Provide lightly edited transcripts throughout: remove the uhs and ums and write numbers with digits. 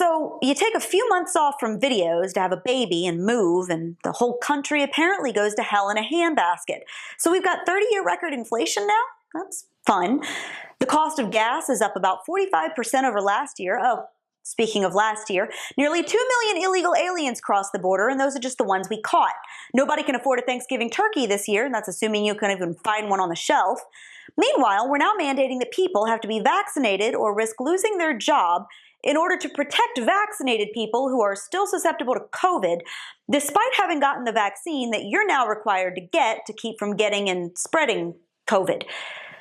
So you take a few months off from videos to have a baby and move, and the whole country apparently goes to hell in a handbasket. So we've got 30-year record inflation now? That's fun. The cost of gas is up about 45% over last year. Oh, speaking of last year, nearly 2 million illegal aliens crossed the border, and those are just the ones we caught. Nobody can afford a Thanksgiving turkey this year, and that's assuming you can even find one on the shelf. Meanwhile, we're now mandating that people have to be vaccinated or risk losing their job in order to protect vaccinated people who are still susceptible to COVID, despite having gotten the vaccine that you're now required to get to keep from getting and spreading COVID.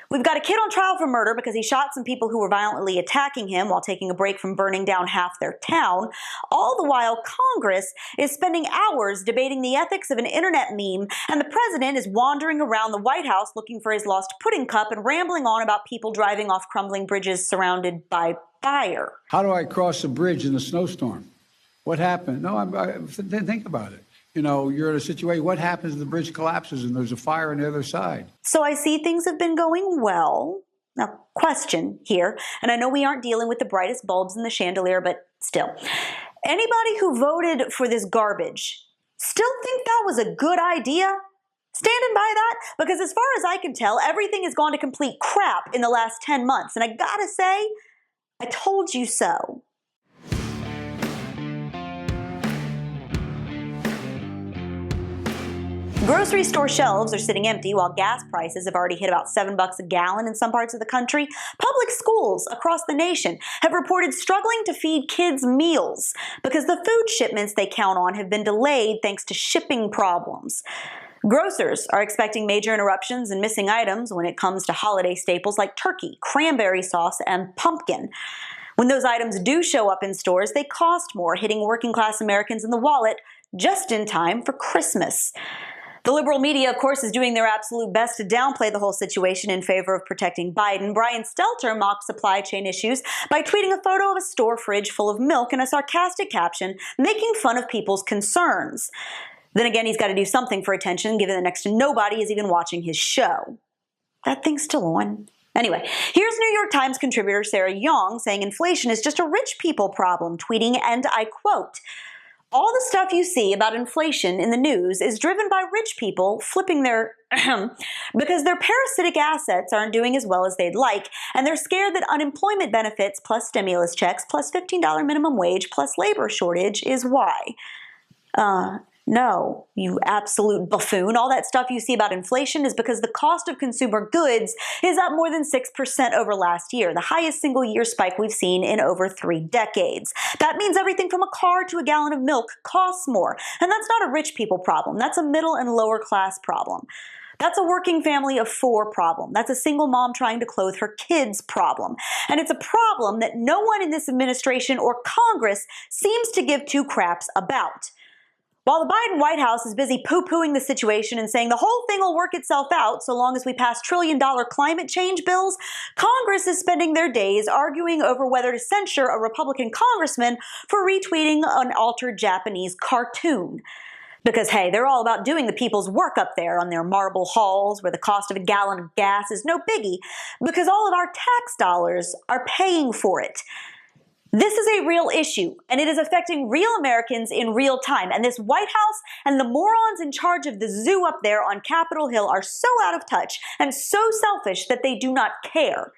We've got a kid on trial for murder because he shot some people who were violently attacking him while taking a break from burning down half their town. All the while, Congress is spending hours debating the ethics of an internet meme, and the president is wandering around the White House looking for his lost pudding cup and rambling on about people driving off crumbling bridges surrounded by fire. How do I cross a bridge in a snowstorm? What happened? No, think about it. You know, you're in a situation, what happens if the bridge collapses and there's a fire on the other side? So I see things have been going well. Now, question here, and I know we aren't dealing with the brightest bulbs in the chandelier, but still. Anybody who voted for this garbage still think that was a good idea? Standing by that? Because as far as I can tell, everything has gone to complete crap in the last 10 months. And I gotta say, I told you so. Grocery store shelves are sitting empty while gas prices have already hit about $7 a gallon in some parts of the country. Public schools across the nation have reported struggling to feed kids meals because the food shipments they count on have been delayed thanks to shipping problems. Grocers are expecting major interruptions and missing items when it comes to holiday staples like turkey, cranberry sauce, and pumpkin. When those items do show up in stores, they cost more, hitting working-class Americans in the wallet just in time for Christmas. The liberal media, of course, is doing their absolute best to downplay the whole situation in favor of protecting Biden. Brian Stelter mocked supply chain issues by tweeting a photo of a store fridge full of milk and a sarcastic caption making fun of people's concerns. Then again, he's got to do something for attention, given that next to nobody is even watching his show. That thing's still on. Anyway, here's New York Times contributor Sarah Young saying inflation is just a rich people problem, tweeting, and I quote, "All the stuff you see about inflation in the news is driven by rich people flipping their because their parasitic assets aren't doing as well as they'd like, and they're scared that unemployment benefits plus stimulus checks plus $15 minimum wage plus labor shortage is why." No, you absolute buffoon. All that stuff you see about inflation is because the cost of consumer goods is up more than 6% over last year, the highest single-year spike we've seen in over 3 decades. That means everything from a car to a gallon of milk costs more. And that's not a rich people problem. That's a middle and lower class problem. That's a working family of 4 problem. That's a single mom trying to clothe her kids problem. And it's a problem that no one in this administration or Congress seems to give 2 craps about. While the Biden White House is busy poo-pooing the situation and saying the whole thing will work itself out so long as we pass trillion-dollar climate change bills, Congress is spending their days arguing over whether to censure a Republican congressman for retweeting an altered Japanese cartoon. Because, hey, they're all about doing the people's work up there on their marble halls where the cost of a gallon of gas is no biggie, because all of our tax dollars are paying for it. This is a real issue, and it is affecting real Americans in real time. And this White House and the morons in charge of the zoo up there on Capitol Hill are so out of touch and so selfish that they do not care.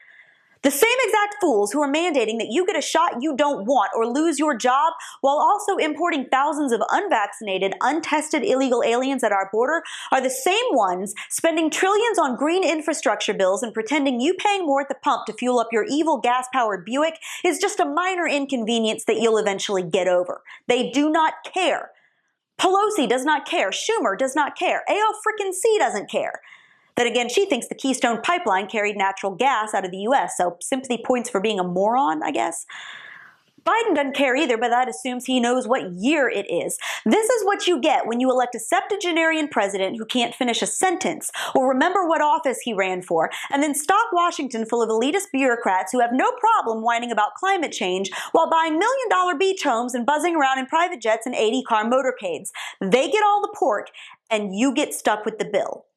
The same exact fools who are mandating that you get a shot you don't want or lose your job while also importing thousands of unvaccinated, untested illegal aliens at our border are the same ones spending trillions on green infrastructure bills and pretending you paying more at the pump to fuel up your evil gas-powered Buick is just a minor inconvenience that you'll eventually get over. They do not care. Pelosi does not care. Schumer does not care. AOC doesn't care. Then again, she thinks the Keystone Pipeline carried natural gas out of the U.S., so sympathy points for being a moron, I guess. Biden doesn't care either, but that assumes he knows what year it is. This is what you get when you elect a septuagenarian president who can't finish a sentence or remember what office he ran for, and then stock Washington full of elitist bureaucrats who have no problem whining about climate change while buying million-dollar beach homes and buzzing around in private jets and 80-car motorcades. They get all the pork, and you get stuck with the bill.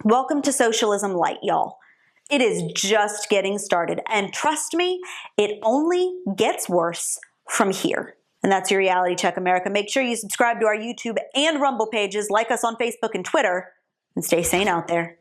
Welcome to socialism light, y'all. It is just getting started, and trust me, it only gets worse from here. And that's your Reality Check, America. Make sure you subscribe to our YouTube and Rumble pages, like us on Facebook and Twitter, and stay sane out there.